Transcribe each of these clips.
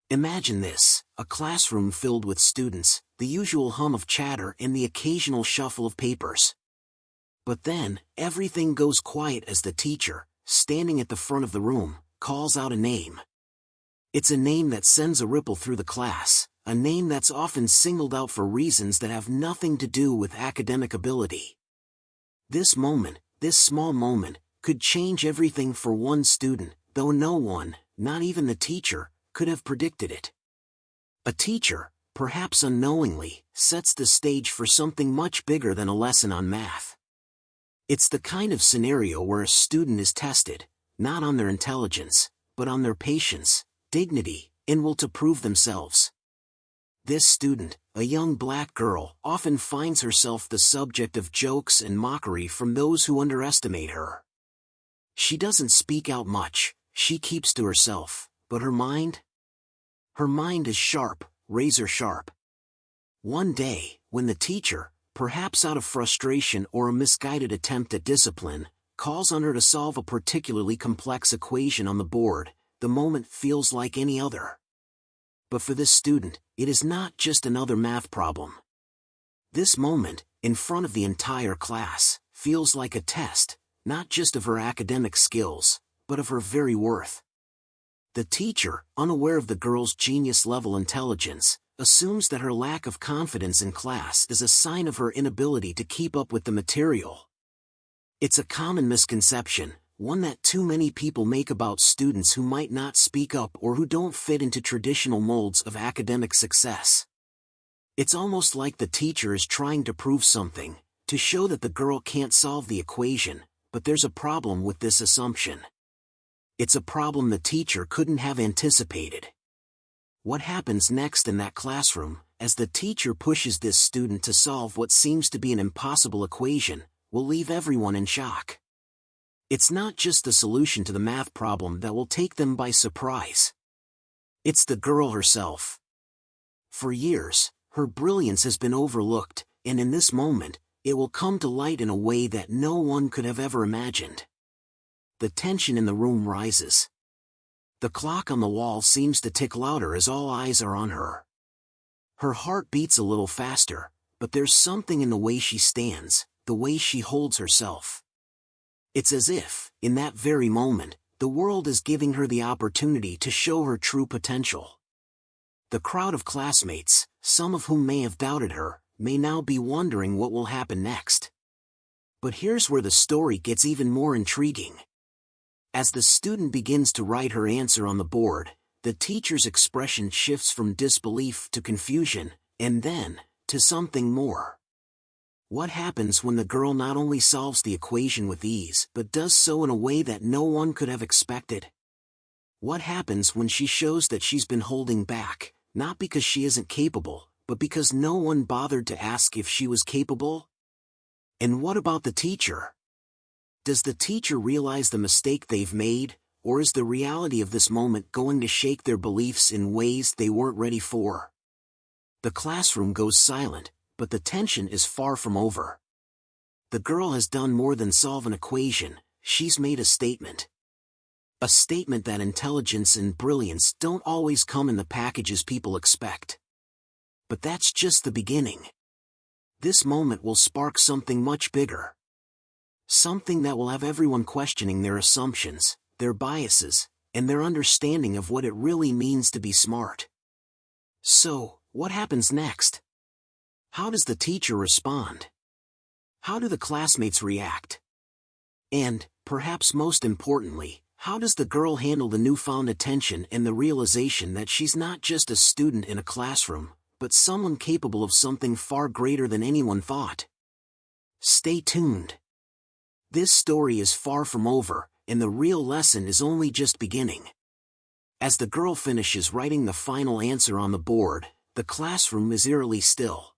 Imagine this, a classroom filled with students, the usual hum of chatter and the occasional shuffle of papers. But then, everything goes quiet as the teacher, standing at the front of the room, calls out a name. It's a name that sends a ripple through the class, a name that's often singled out for reasons that have nothing to do with academic ability. This moment, this small moment, could change everything for one student, though no one, not even the teacher, could have predicted it. A teacher, perhaps unknowingly, sets the stage for something much bigger than a lesson on math. It's the kind of scenario where a student is tested, not on their intelligence, but on their patience, dignity, and will to prove themselves. This student, a young black girl, often finds herself the subject of jokes and mockery from those who underestimate her. She doesn't speak out much, she keeps to herself, but her mind? Her mind is sharp, razor sharp. One day, when the teacher, perhaps out of frustration or a misguided attempt at discipline, calls on her to solve a particularly complex equation on the board, the moment feels like any other. But for this student, it is not just another math problem. This moment, in front of the entire class, feels like a test, not just of her academic skills, but of her very worth. The teacher, unaware of the girl's genius-level intelligence, assumes that her lack of confidence in class is a sign of her inability to keep up with the material. It's a common misconception, one that too many people make about students who might not speak up or who don't fit into traditional molds of academic success. It's almost like the teacher is trying to prove something, to show that the girl can't solve the equation, but there's a problem with this assumption. It's a problem the teacher couldn't have anticipated. What happens next in that classroom, as the teacher pushes this student to solve what seems to be an impossible equation, will leave everyone in shock. It's not just the solution to the math problem that will take them by surprise. It's the girl herself. For years, her brilliance has been overlooked, and in this moment, it will come to light in a way that no one could have ever imagined. The tension in the room rises. The clock on the wall seems to tick louder as all eyes are on her. Her heart beats a little faster, but there's something in the way she stands, the way she holds herself. It's as if, in that very moment, the world is giving her the opportunity to show her true potential. The crowd of classmates, some of whom may have doubted her, may now be wondering what will happen next. But here's where the story gets even more intriguing. As the student begins to write her answer on the board, the teacher's expression shifts from disbelief to confusion, and then, to something more. What happens when the girl not only solves the equation with ease, but does so in a way that no one could have expected? What happens when she shows that she's been holding back, not because she isn't capable, but because no one bothered to ask if she was capable? And what about the teacher? Does the teacher realize the mistake they've made, or is the reality of this moment going to shake their beliefs in ways they weren't ready for? The classroom goes silent, but the tension is far from over. The girl has done more than solve an equation, she's made a statement. A statement that intelligence and brilliance don't always come in the packages people expect. But that's just the beginning. This moment will spark something much bigger. Something that will have everyone questioning their assumptions, their biases, and their understanding of what it really means to be smart. So, what happens next? How does the teacher respond? How do the classmates react? And, perhaps most importantly, how does the girl handle the newfound attention and the realization that she's not just a student in a classroom, but someone capable of something far greater than anyone thought? Stay tuned. This story is far from over, and the real lesson is only just beginning. As the girl finishes writing the final answer on the board, the classroom is eerily still.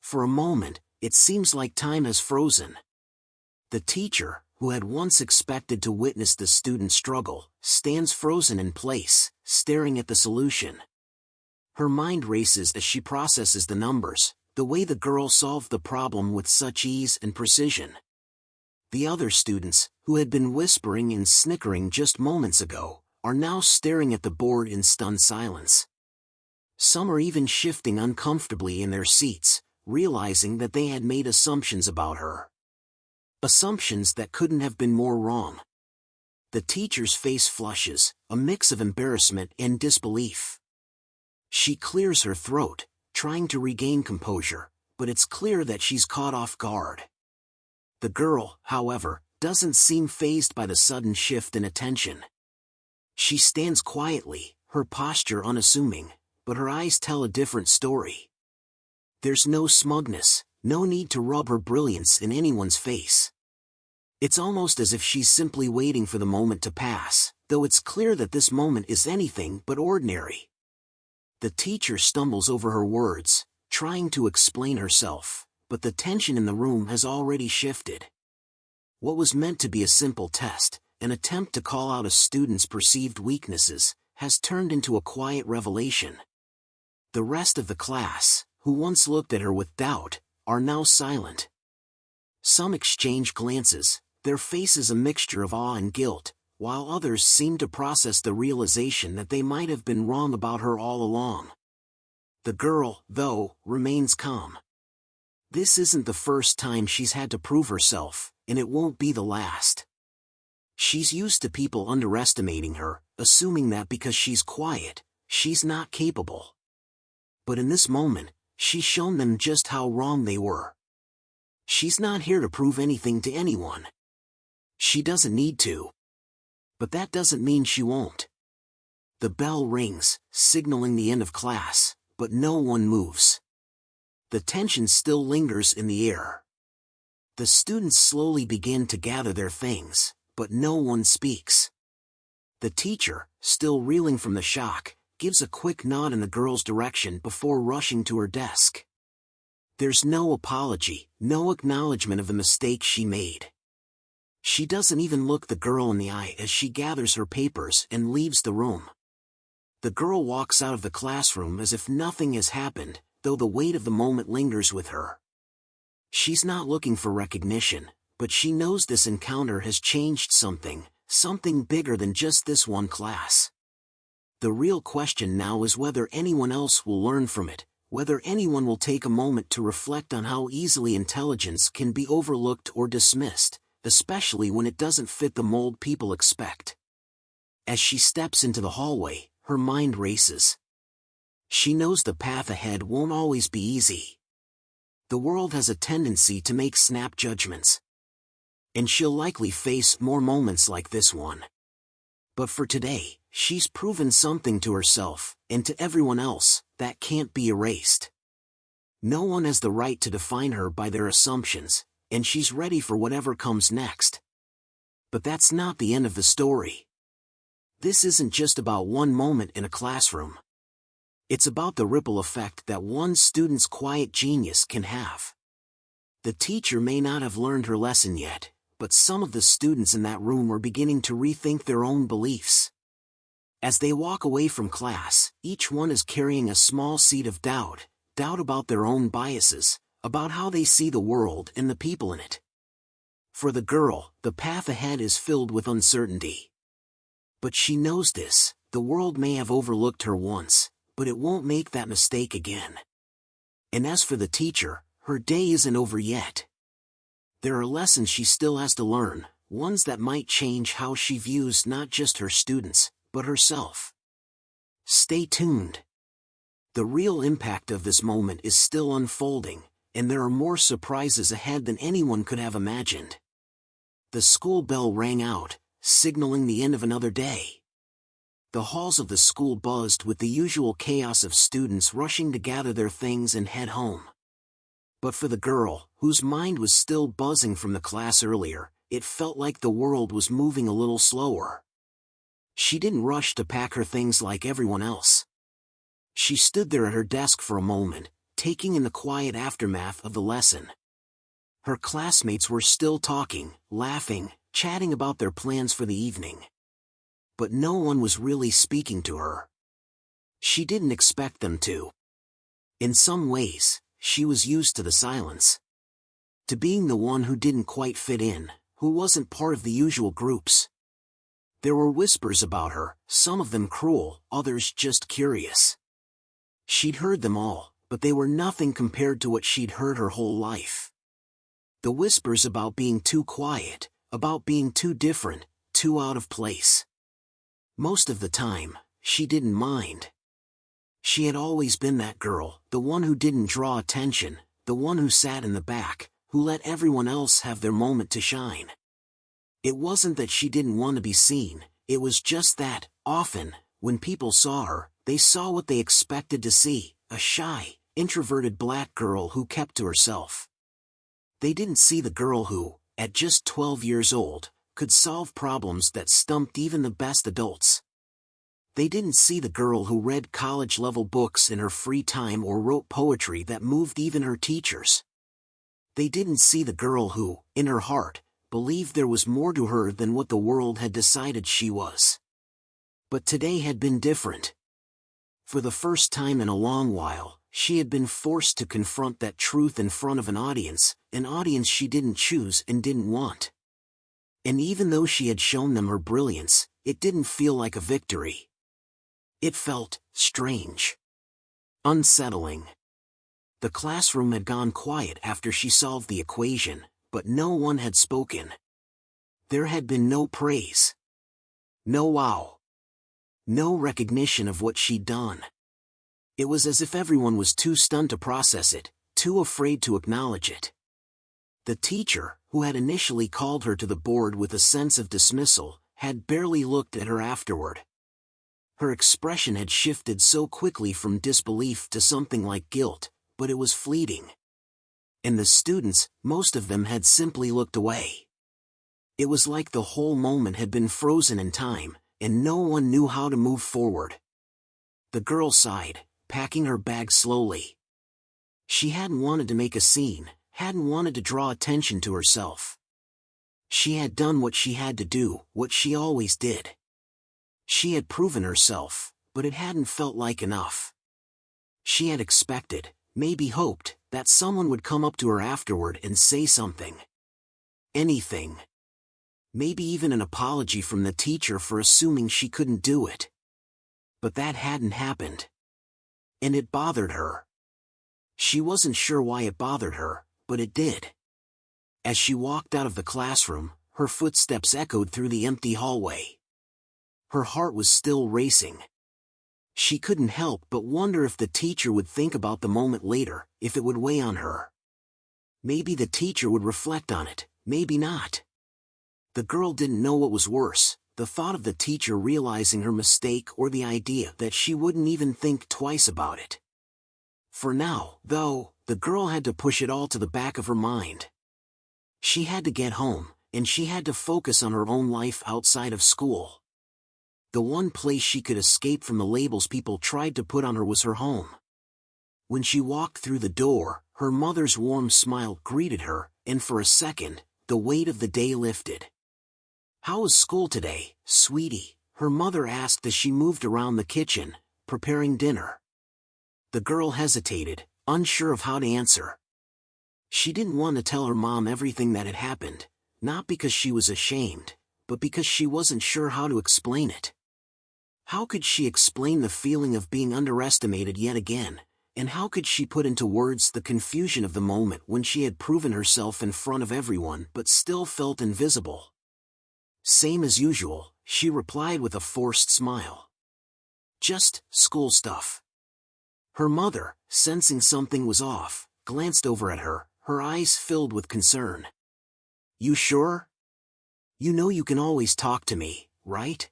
For a moment, it seems like time has frozen. The teacher, who had once expected to witness the student's struggle, stands frozen in place, staring at the solution. Her mind races as she processes the numbers, the way the girl solved the problem with such ease and precision. The other students, who had been whispering and snickering just moments ago, are now staring at the board in stunned silence. Some are even shifting uncomfortably in their seats, realizing that they had made assumptions about her. Assumptions that couldn't have been more wrong. The teacher's face flushes, a mix of embarrassment and disbelief. She clears her throat, trying to regain composure, but it's clear that she's caught off guard. The girl, however, doesn't seem fazed by the sudden shift in attention. She stands quietly, her posture unassuming, but her eyes tell a different story. There's no smugness, no need to rub her brilliance in anyone's face. It's almost as if she's simply waiting for the moment to pass, though it's clear that this moment is anything but ordinary. The teacher stumbles over her words, trying to explain herself, but the tension in the room has already shifted. What was meant to be a simple test, an attempt to call out a student's perceived weaknesses, has turned into a quiet revelation. The rest of the class, who once looked at her with doubt, are now silent. Some exchange glances, their faces a mixture of awe and guilt, while others seem to process the realization that they might have been wrong about her all along. The girl, though, remains calm. This isn't the first time she's had to prove herself, and it won't be the last. She's used to people underestimating her, assuming that because she's quiet, she's not capable. But in this moment, she's shown them just how wrong they were. She's not here to prove anything to anyone. She doesn't need to. But that doesn't mean she won't. The bell rings, signaling the end of class, but no one moves. The tension still lingers in the air. The students slowly begin to gather their things, but no one speaks. The teacher, still reeling from the shock, gives a quick nod in the girl's direction before rushing to her desk. There's no apology, no acknowledgement of the mistake she made. She doesn't even look the girl in the eye as she gathers her papers and leaves the room. The girl walks out of the classroom as if nothing has happened, though the weight of the moment lingers with her. She's not looking for recognition, but she knows this encounter has changed something bigger than just this one class. The real question now is whether anyone else will learn from it, whether anyone will take a moment to reflect on how easily intelligence can be overlooked or dismissed, especially when it doesn't fit the mold people expect. As she steps into the hallway, her mind races. She knows the path ahead won't always be easy. The world has a tendency to make snap judgments. And she'll likely face more moments like this one. But for today, she's proven something to herself, and to everyone else, that can't be erased. No one has the right to define her by their assumptions, and she's ready for whatever comes next. But that's not the end of the story. This isn't just about one moment in a classroom. It's about the ripple effect that one student's quiet genius can have. The teacher may not have learned her lesson yet, but some of the students in that room are beginning to rethink their own beliefs. As they walk away from class, each one is carrying a small seed of doubt about their own biases, about how they see the world and the people in it. For the girl, the path ahead is filled with uncertainty. But she knows this, the world may have overlooked her once, but it won't make that mistake again. And as for the teacher, her day isn't over yet. There are lessons she still has to learn, ones that might change how she views not just her students, but herself. Stay tuned. The real impact of this moment is still unfolding, and there are more surprises ahead than anyone could have imagined. The school bell rang out, signaling the end of another day. The halls of the school buzzed with the usual chaos of students rushing to gather their things and head home. But for the girl, whose mind was still buzzing from the class earlier, it felt like the world was moving a little slower. She didn't rush to pack her things like everyone else. She stood there at her desk for a moment, taking in the quiet aftermath of the lesson. Her classmates were still talking, laughing, chatting about their plans for the evening. But no one was really speaking to her. She didn't expect them to. In some ways, she was used to the silence. To being the one who didn't quite fit in, who wasn't part of the usual groups. There were whispers about her, some of them cruel, others just curious. She'd heard them all, but they were nothing compared to what she'd heard her whole life. The whispers about being too quiet, about being too different, too out of place. Most of the time, she didn't mind. She had always been that girl, the one who didn't draw attention, the one who sat in the back, who let everyone else have their moment to shine. It wasn't that she didn't want to be seen, it was just that, often, when people saw her, they saw what they expected to see, a shy, introverted black girl who kept to herself. They didn't see the girl who, at just 12 years old, could solve problems that stumped even the best adults. They didn't see the girl who read college-level books in her free time or wrote poetry that moved even her teachers. They didn't see the girl who, in her heart, believed there was more to her than what the world had decided she was. But today had been different. For the first time in a long while, she had been forced to confront that truth in front of an audience she didn't choose and didn't want. And even though she had shown them her brilliance, it didn't feel like a victory. It felt strange. Unsettling. The classroom had gone quiet after she solved the equation, but no one had spoken. There had been no praise. No wow. No recognition of what she'd done. It was as if everyone was too stunned to process it, too afraid to acknowledge it. The teacher, who had initially called her to the board with a sense of dismissal, had barely looked at her afterward. Her expression had shifted so quickly from disbelief to something like guilt, but it was fleeting. And the students, most of them had simply looked away. It was like the whole moment had been frozen in time, and no one knew how to move forward. The girl sighed, packing her bag slowly. She hadn't wanted to make a scene, hadn't wanted to draw attention to herself. She had done what she had to do, what she always did. She had proven herself, but it hadn't felt like enough. She had expected, maybe hoped, that someone would come up to her afterward and say something. Anything. Maybe even an apology from the teacher for assuming she couldn't do it. But that hadn't happened. And it bothered her. She wasn't sure why it bothered her, but it did. As she walked out of the classroom, her footsteps echoed through the empty hallway. Her heart was still racing. She couldn't help but wonder if the teacher would think about the moment later, if it would weigh on her. Maybe the teacher would reflect on it, maybe not. The girl didn't know what was worse, the thought of the teacher realizing her mistake or the idea that she wouldn't even think twice about it. For now, though, the girl had to push it all to the back of her mind. She had to get home, and she had to focus on her own life outside of school. The one place she could escape from the labels people tried to put on her was her home. When she walked through the door, her mother's warm smile greeted her, and for a second, the weight of the day lifted. "How was school today, sweetie?" her mother asked as she moved around the kitchen, preparing dinner. The girl hesitated, unsure of how to answer. She didn't want to tell her mom everything that had happened, not because she was ashamed, but because she wasn't sure how to explain it. How could she explain the feeling of being underestimated yet again, and how could she put into words the confusion of the moment when she had proven herself in front of everyone but still felt invisible? "Same as usual," she replied with a forced smile. "Just school stuff." Her mother, sensing something was off, glanced over at her, her eyes filled with concern. "You sure? You know you can always talk to me, right?"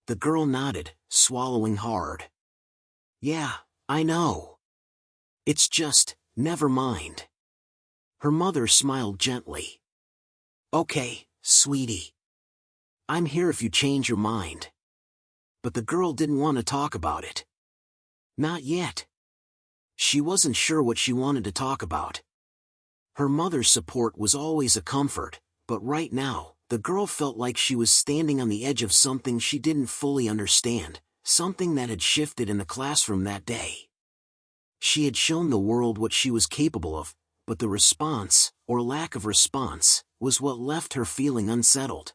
The girl nodded, swallowing hard. "Yeah, I know. It's just, never mind." Her mother smiled gently. "Okay, sweetie. I'm here if you change your mind." But the girl didn't want to talk about it. Not yet. She wasn't sure what she wanted to talk about. Her mother's support was always a comfort, but right now, the girl felt like she was standing on the edge of something she didn't fully understand, something that had shifted in the classroom that day. She had shown the world what she was capable of, but the response, or lack of response, was what left her feeling unsettled.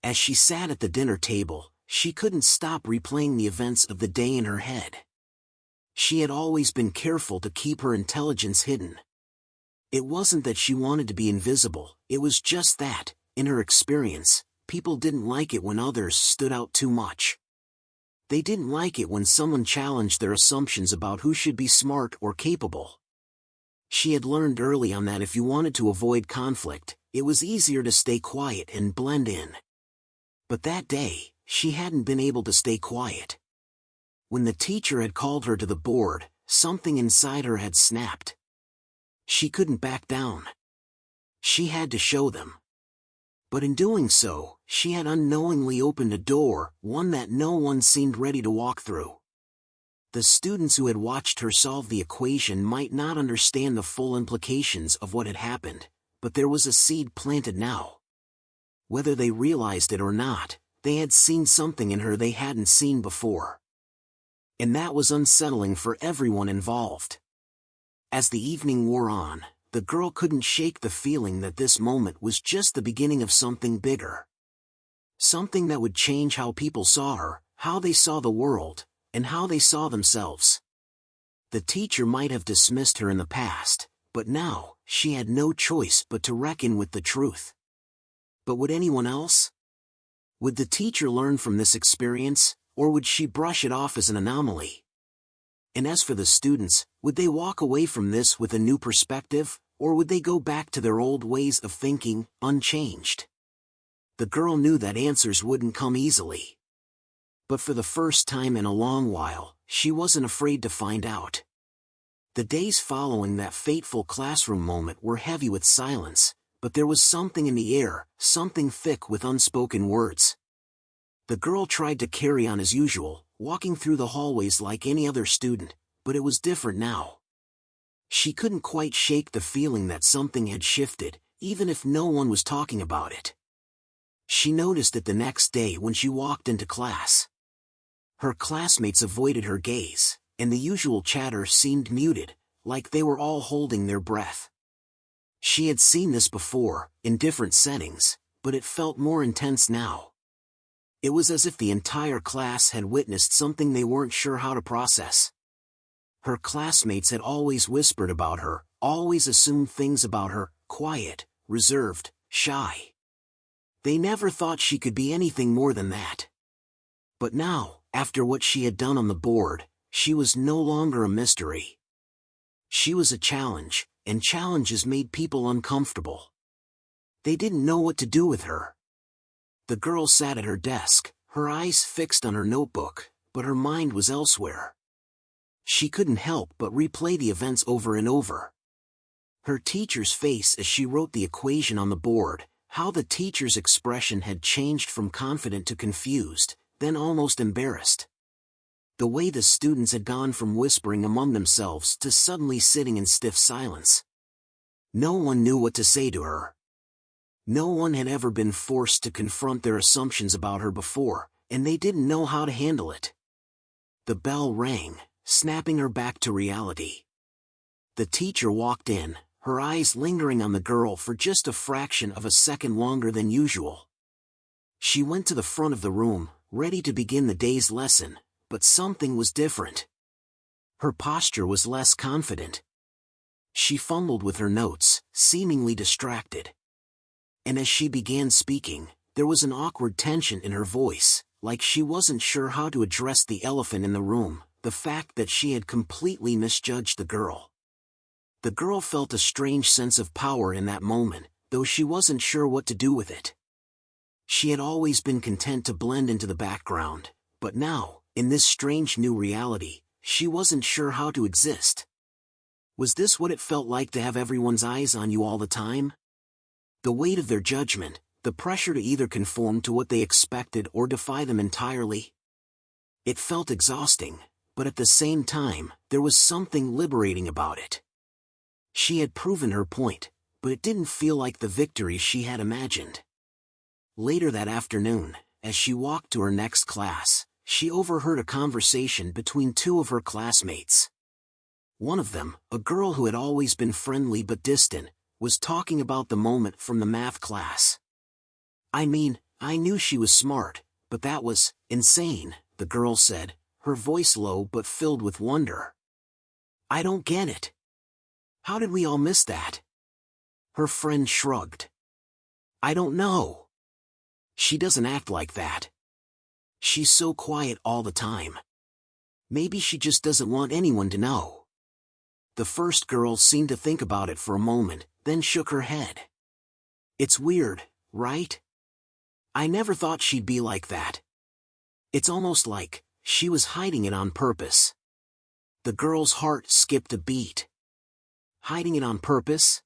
As she sat at the dinner table, she couldn't stop replaying the events of the day in her head. She had always been careful to keep her intelligence hidden. It wasn't that she wanted to be invisible, it was just that, in her experience, people didn't like it when others stood out too much. They didn't like it when someone challenged their assumptions about who should be smart or capable. She had learned early on that if you wanted to avoid conflict, it was easier to stay quiet and blend in. But that day, she hadn't been able to stay quiet. When the teacher had called her to the board, something inside her had snapped. She couldn't back down. She had to show them. But in doing so, she had unknowingly opened a door, one that no one seemed ready to walk through. The students who had watched her solve the equation might not understand the full implications of what had happened, but there was a seed planted now. Whether they realized it or not, they had seen something in her they hadn't seen before. And that was unsettling for everyone involved. As the evening wore on, the girl couldn't shake the feeling that this moment was just the beginning of something bigger. Something that would change how people saw her, how they saw the world, and how they saw themselves. The teacher might have dismissed her in the past, but now, she had no choice but to reckon with the truth. But would anyone else? Would the teacher learn from this experience, or would she brush it off as an anomaly? And as for the students, would they walk away from this with a new perspective, or would they go back to their old ways of thinking, unchanged? The girl knew that answers wouldn't come easily. But for the first time in a long while, she wasn't afraid to find out. The days following that fateful classroom moment were heavy with silence, but there was something in the air, something thick with unspoken words. The girl tried to carry on as usual, walking through the hallways like any other student, but it was different now. She couldn't quite shake the feeling that something had shifted, even if no one was talking about it. She noticed it the next day when she walked into class. Her classmates avoided her gaze, and the usual chatter seemed muted, like they were all holding their breath. She had seen this before, in different settings, but it felt more intense now. It was as if the entire class had witnessed something they weren't sure how to process. Her classmates had always whispered about her, always assumed things about her, quiet, reserved, shy. They never thought she could be anything more than that. But now, after what she had done on the board, she was no longer a mystery. She was a challenge, and challenges made people uncomfortable. They didn't know what to do with her. The girl sat at her desk, her eyes fixed on her notebook, but her mind was elsewhere. She couldn't help but replay the events over and over. Her teacher's face as she wrote the equation on the board, how the teacher's expression had changed from confident to confused, then almost embarrassed. The way the students had gone from whispering among themselves to suddenly sitting in stiff silence. No one knew what to say to her. No one had ever been forced to confront their assumptions about her before, and they didn't know how to handle it. The bell rang, snapping her back to reality. The teacher walked in, her eyes lingering on the girl for just a fraction of a second longer than usual. She went to the front of the room, ready to begin the day's lesson, but something was different. Her posture was less confident. She fumbled with her notes, seemingly distracted. And as she began speaking, there was an awkward tension in her voice, like she wasn't sure how to address the elephant in the room, the fact that she had completely misjudged the girl. The girl felt a strange sense of power in that moment, though she wasn't sure what to do with it. She had always been content to blend into the background, but now, in this strange new reality, she wasn't sure how to exist. Was this what it felt like to have everyone's eyes on you all the time? The weight of their judgment, the pressure to either conform to what they expected or defy them entirely? It felt exhausting, but at the same time, there was something liberating about it. She had proven her point, but it didn't feel like the victory she had imagined. Later that afternoon, as she walked to her next class, she overheard a conversation between two of her classmates. One of them, a girl who had always been friendly but distant, was talking about the moment from the math class. I knew she was smart, but that was insane, the girl said, her voice low but filled with wonder. I don't get it. How did we all miss that? Her friend shrugged. I don't know. She doesn't act like that. She's so quiet all the time. Maybe she just doesn't want anyone to know. The first girl seemed to think about it for a moment, then shook her head. It's weird, right? I never thought she'd be like that. It's almost like she was hiding it on purpose. The girl's heart skipped a beat. Hiding it on purpose?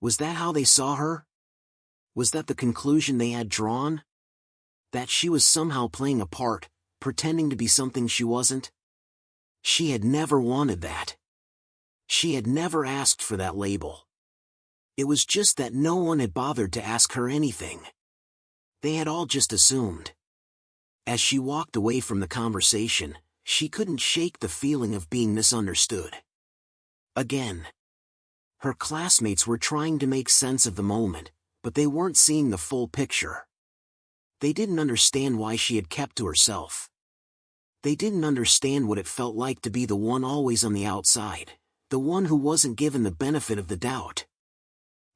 Was that how they saw her? Was that the conclusion they had drawn? That she was somehow playing a part, pretending to be something she wasn't? She had never wanted that. She had never asked for that label. It was just that no one had bothered to ask her anything. They had all just assumed. As she walked away from the conversation, she couldn't shake the feeling of being misunderstood. Again. Her classmates were trying to make sense of the moment, but they weren't seeing the full picture. They didn't understand why she had kept to herself. They didn't understand what it felt like to be the one always on the outside, the one who wasn't given the benefit of the doubt.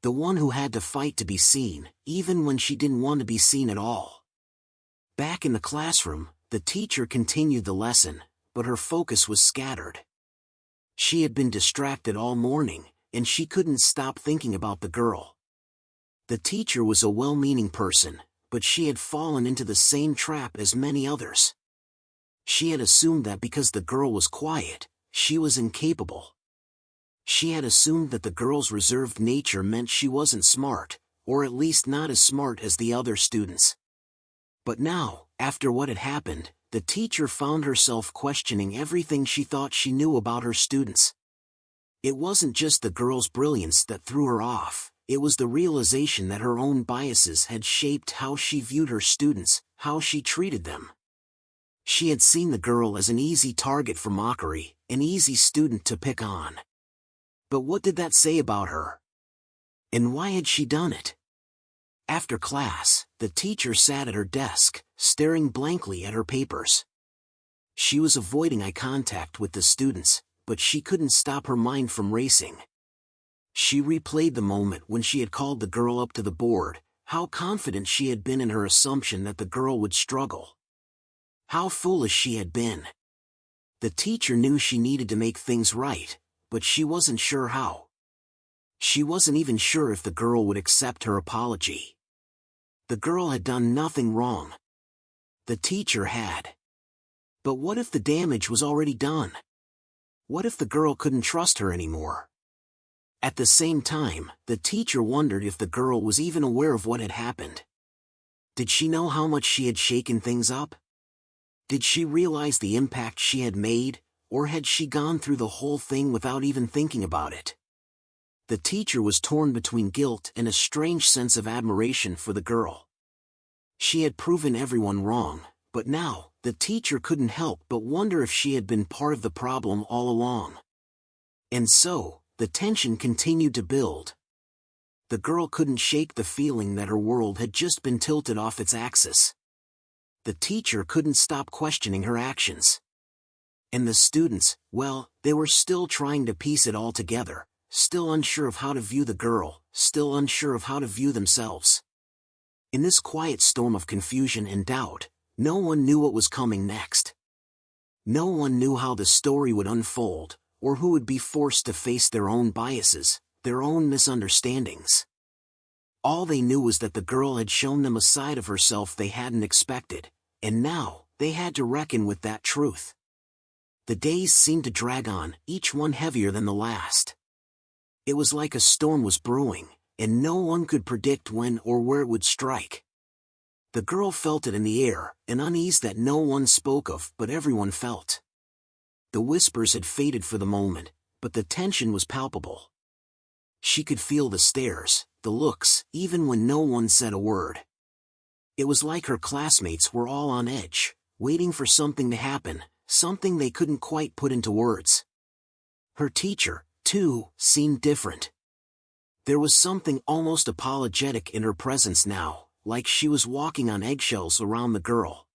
The one who had to fight to be seen, even when she didn't want to be seen at all. Back in the classroom, the teacher continued the lesson, but her focus was scattered. She had been distracted all morning, and she couldn't stop thinking about the girl. The teacher was a well-meaning person, but she had fallen into the same trap as many others. She had assumed that because the girl was quiet, she was incapable. She had assumed that the girl's reserved nature meant she wasn't smart, or at least not as smart as the other students. But now, after what had happened, the teacher found herself questioning everything she thought she knew about her students. It wasn't just the girl's brilliance that threw her off, it was the realization that her own biases had shaped how she viewed her students, how she treated them. She had seen the girl as an easy target for mockery, an easy student to pick on. But what did that say about her? And why had she done it? After class, the teacher sat at her desk, staring blankly at her papers. She was avoiding eye contact with the students, but she couldn't stop her mind from racing. She replayed the moment when she had called the girl up to the board, how confident she had been in her assumption that the girl would struggle. How foolish she had been. The teacher knew she needed to make things right, but she wasn't sure how. She wasn't even sure if the girl would accept her apology. The girl had done nothing wrong. The teacher had. But what if the damage was already done? What if the girl couldn't trust her anymore? At the same time, the teacher wondered if the girl was even aware of what had happened. Did she know how much she had shaken things up? Did she realize the impact she had made, or had she gone through the whole thing without even thinking about it? The teacher was torn between guilt and a strange sense of admiration for the girl. She had proven everyone wrong, but now, the teacher couldn't help but wonder if she had been part of the problem all along. And so, the tension continued to build. The girl couldn't shake the feeling that her world had just been tilted off its axis. The teacher couldn't stop questioning her actions. And the students, well, they were still trying to piece it all together, still unsure of how to view the girl, still unsure of how to view themselves. In this quiet storm of confusion and doubt, no one knew what was coming next. No one knew how the story would unfold, or who would be forced to face their own biases, their own misunderstandings. All they knew was that the girl had shown them a side of herself they hadn't expected, and now, they had to reckon with that truth. The days seemed to drag on, each one heavier than the last. It was like a storm was brewing, and no one could predict when or where it would strike. The girl felt it in the air, an unease that no one spoke of but everyone felt. The whispers had faded for the moment, but the tension was palpable. She could feel the stares, the looks, even when no one said a word. It was like her classmates were all on edge, waiting for something to happen, something they couldn't quite put into words. Her teacher, too, seemed different. There was something almost apologetic in her presence now, like she was walking on eggshells around the girl.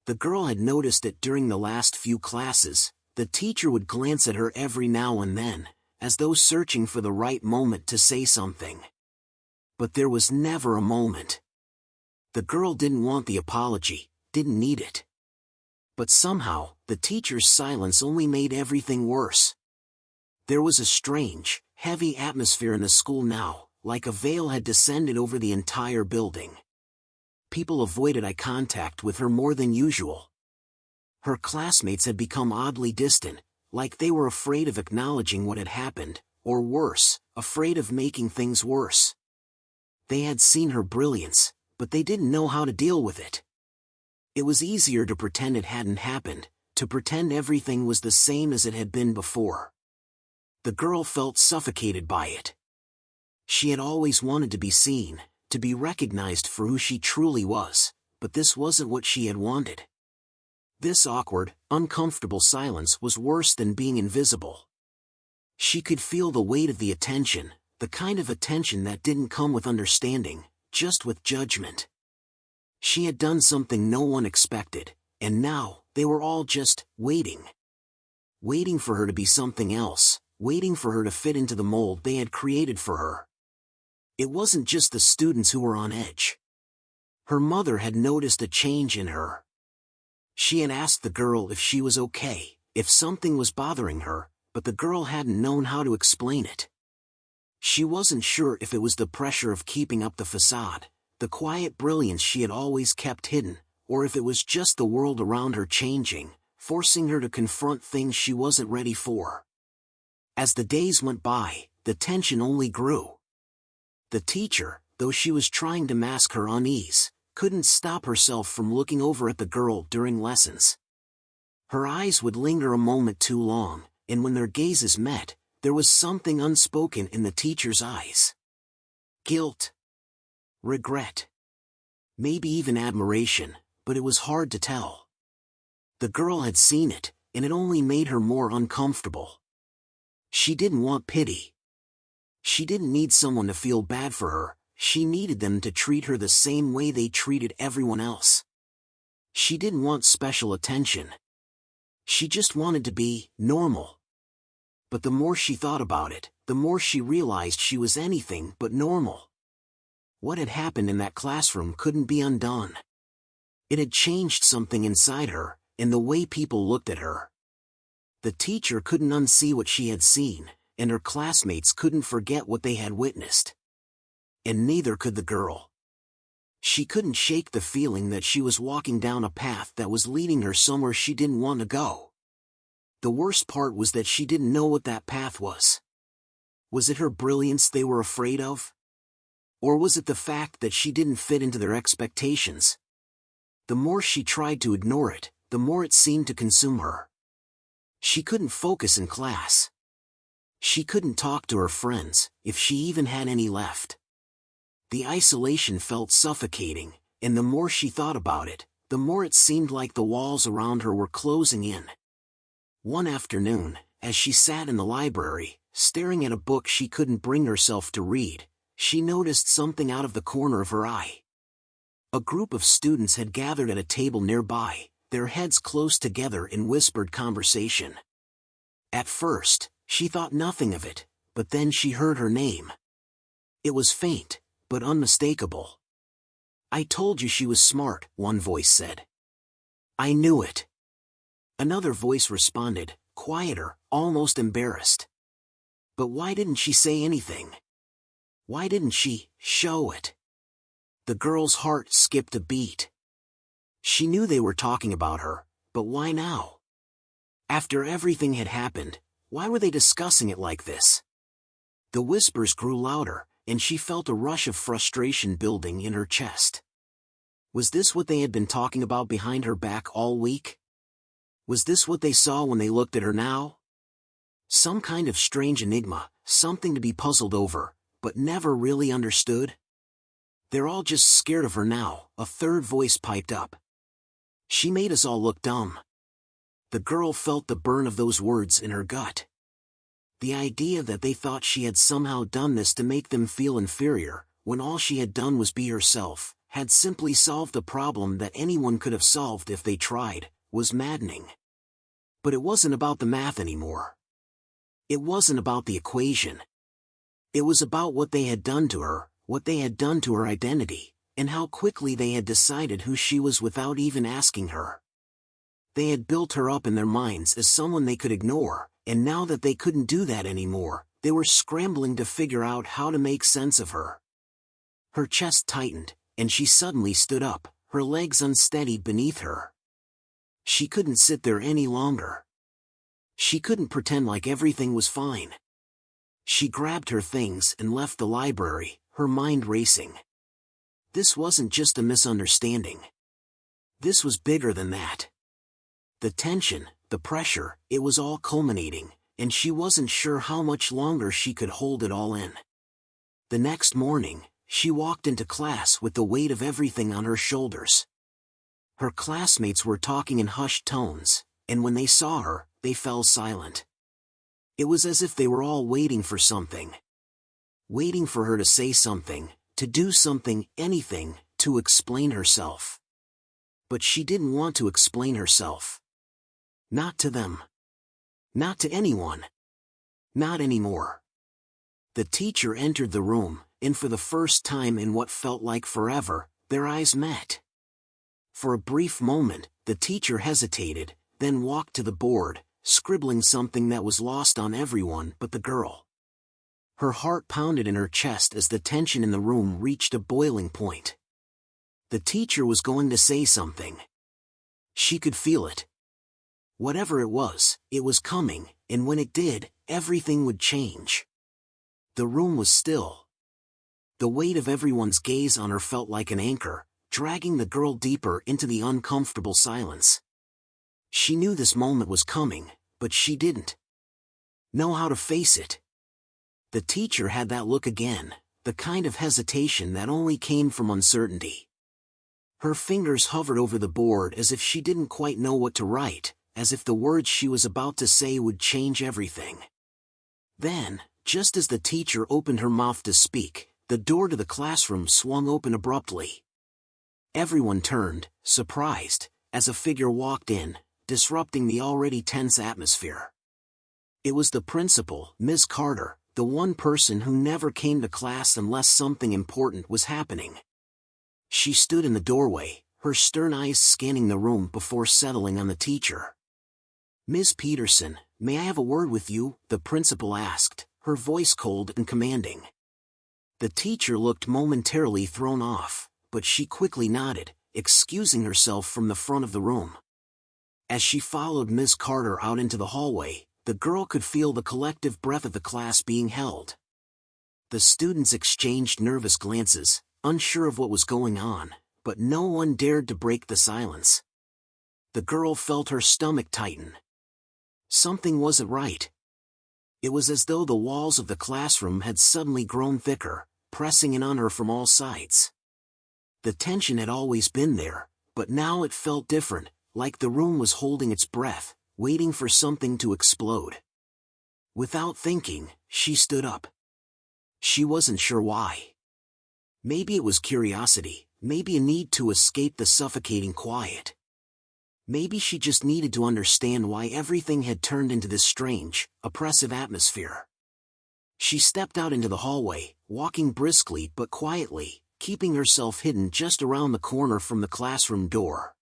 The girl had noticed it during the last few classes. The teacher would glance at her every now and then, as though searching for the right moment to say something. But there was never a moment. The girl didn't want the apology, didn't need it. But somehow, the teacher's silence only made everything worse. There was a strange, heavy atmosphere in the school now, like a veil had descended over the entire building. People avoided eye contact with her more than usual. Her classmates had become oddly distant, like they were afraid of acknowledging what had happened, or worse, afraid of making things worse. They had seen her brilliance, but they didn't know how to deal with it. It was easier to pretend it hadn't happened, to pretend everything was the same as it had been before. The girl felt suffocated by it. She had always wanted to be seen, to be recognized for who she truly was, but this wasn't what she had wanted. This awkward, uncomfortable silence was worse than being invisible. She could feel the weight of the attention, the kind of attention that didn't come with understanding, just with judgment. She had done something no one expected, and now, they were all just waiting. Waiting for her to be something else, waiting for her to fit into the mold they had created for her. It wasn't just the students who were on edge. Her mother had noticed a change in her. She had asked the girl if she was okay, if something was bothering her, but the girl hadn't known how to explain it. She wasn't sure if it was the pressure of keeping up the facade, the quiet brilliance she had always kept hidden, or if it was just the world around her changing, forcing her to confront things she wasn't ready for. As the days went by, the tension only grew. The teacher, though she was trying to mask her unease, couldn't stop herself from looking over at the girl during lessons. Her eyes would linger a moment too long, and when their gazes met, there was something unspoken in the teacher's eyes. Guilt. Regret. Maybe even admiration, but it was hard to tell. The girl had seen it, and it only made her more uncomfortable. She didn't want pity. She didn't need someone to feel bad for her, she needed them to treat her the same way they treated everyone else. She didn't want special attention. She just wanted to be normal. But the more she thought about it, the more she realized she was anything but normal. What had happened in that classroom couldn't be undone. It had changed something inside her, in the way people looked at her. The teacher couldn't unsee what she had seen, and her classmates couldn't forget what they had witnessed. And neither could the girl. She couldn't shake the feeling that she was walking down a path that was leading her somewhere she didn't want to go. The worst part was that she didn't know what that path was. Was it her brilliance they were afraid of? Or was it the fact that she didn't fit into their expectations? The more she tried to ignore it, the more it seemed to consume her. She couldn't focus in class. She couldn't talk to her friends, if she even had any left. The isolation felt suffocating, and the more she thought about it, the more it seemed like the walls around her were closing in. One afternoon, as she sat in the library, staring at a book she couldn't bring herself to read, she noticed something out of the corner of her eye. A group of students had gathered at a table nearby, their heads close together in whispered conversation. At first, she thought nothing of it, but then she heard her name. It was faint, but unmistakable. "I told you she was smart," one voice said. "I knew it." Another voice responded, quieter, almost embarrassed. "But why didn't she say anything? Why didn't she show it?" The girl's heart skipped a beat. She knew they were talking about her, but why now? After everything had happened, why were they discussing it like this? The whispers grew louder, and she felt a rush of frustration building in her chest. Was this what they had been talking about behind her back all week? Was this what they saw when they looked at her now? Some kind of strange enigma, something to be puzzled over, but never really understood? "They're all just scared of her now," a third voice piped up. "She made us all look dumb." The girl felt the burn of those words in her gut. The idea that they thought she had somehow done this to make them feel inferior, when all she had done was be herself, had simply solved a problem that anyone could have solved if they tried, was maddening. But it wasn't about the math anymore. It wasn't about the equation. It was about what they had done to her, what they had done to her identity, and how quickly they had decided who she was without even asking her. They had built her up in their minds as someone they could ignore, and now that they couldn't do that anymore, they were scrambling to figure out how to make sense of her. Her chest tightened, and she suddenly stood up, her legs unsteady beneath her. She couldn't sit there any longer. She couldn't pretend like everything was fine. She grabbed her things and left the library, her mind racing. This wasn't just a misunderstanding. This was bigger than that. The tension, the pressure, it was all culminating, and she wasn't sure how much longer she could hold it all in. The next morning, she walked into class with the weight of everything on her shoulders. Her classmates were talking in hushed tones, and when they saw her, they fell silent. It was as if they were all waiting for something. Waiting for her to say something, to do something, anything, to explain herself. But she didn't want to explain herself. Not to them. Not to anyone. Not anymore. The teacher entered the room, and for the first time in what felt like forever, their eyes met. For a brief moment, the teacher hesitated, then walked to the board, scribbling something that was lost on everyone but the girl. Her heart pounded in her chest as the tension in the room reached a boiling point. The teacher was going to say something. She could feel it. Whatever it was coming, and when it did, everything would change. The room was still. The weight of everyone's gaze on her felt like an anchor, dragging the girl deeper into the uncomfortable silence. She knew this moment was coming, but she didn't know how to face it. The teacher had that look again, the kind of hesitation that only came from uncertainty. Her fingers hovered over the board as if she didn't quite know what to write, as if the words she was about to say would change everything. Then, just as the teacher opened her mouth to speak, the door to the classroom swung open abruptly. Everyone turned, surprised, as a figure walked in, disrupting the already tense atmosphere. It was the principal, Ms. Carter, the one person who never came to class unless something important was happening. She stood in the doorway, her stern eyes scanning the room before settling on the teacher. "Ms. Peterson, may I have a word with you?" the principal asked, her voice cold and commanding. The teacher looked momentarily thrown off, but she quickly nodded, excusing herself from the front of the room. As she followed Ms. Carter out into the hallway, the girl could feel the collective breath of the class being held. The students exchanged nervous glances, unsure of what was going on, but no one dared to break the silence. The girl felt her stomach tighten. Something wasn't right. It was as though the walls of the classroom had suddenly grown thicker, pressing in on her from all sides. The tension had always been there, but now it felt different, like the room was holding its breath, waiting for something to explode. Without thinking, she stood up. She wasn't sure why. Maybe it was curiosity, maybe a need to escape the suffocating quiet. Maybe she just needed to understand why everything had turned into this strange, oppressive atmosphere. She stepped out into the hallway, walking briskly but quietly, keeping herself hidden just around the corner from the classroom door.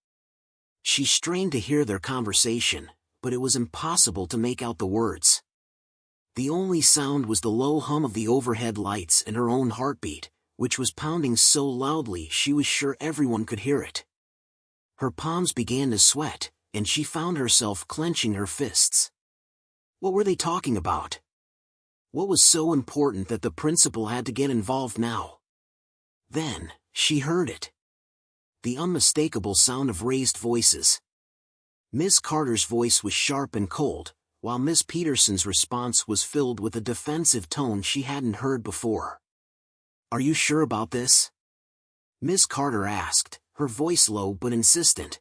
She strained to hear their conversation, but it was impossible to make out the words. The only sound was the low hum of the overhead lights and her own heartbeat, which was pounding so loudly she was sure everyone could hear it. Her palms began to sweat, and she found herself clenching her fists. What were they talking about? What was so important that the principal had to get involved now? Then, she heard it. The unmistakable sound of raised voices. Miss Carter's voice was sharp and cold, while Miss Peterson's response was filled with a defensive tone she hadn't heard before. "Are you sure about this?" Miss Carter asked, her voice low but insistent.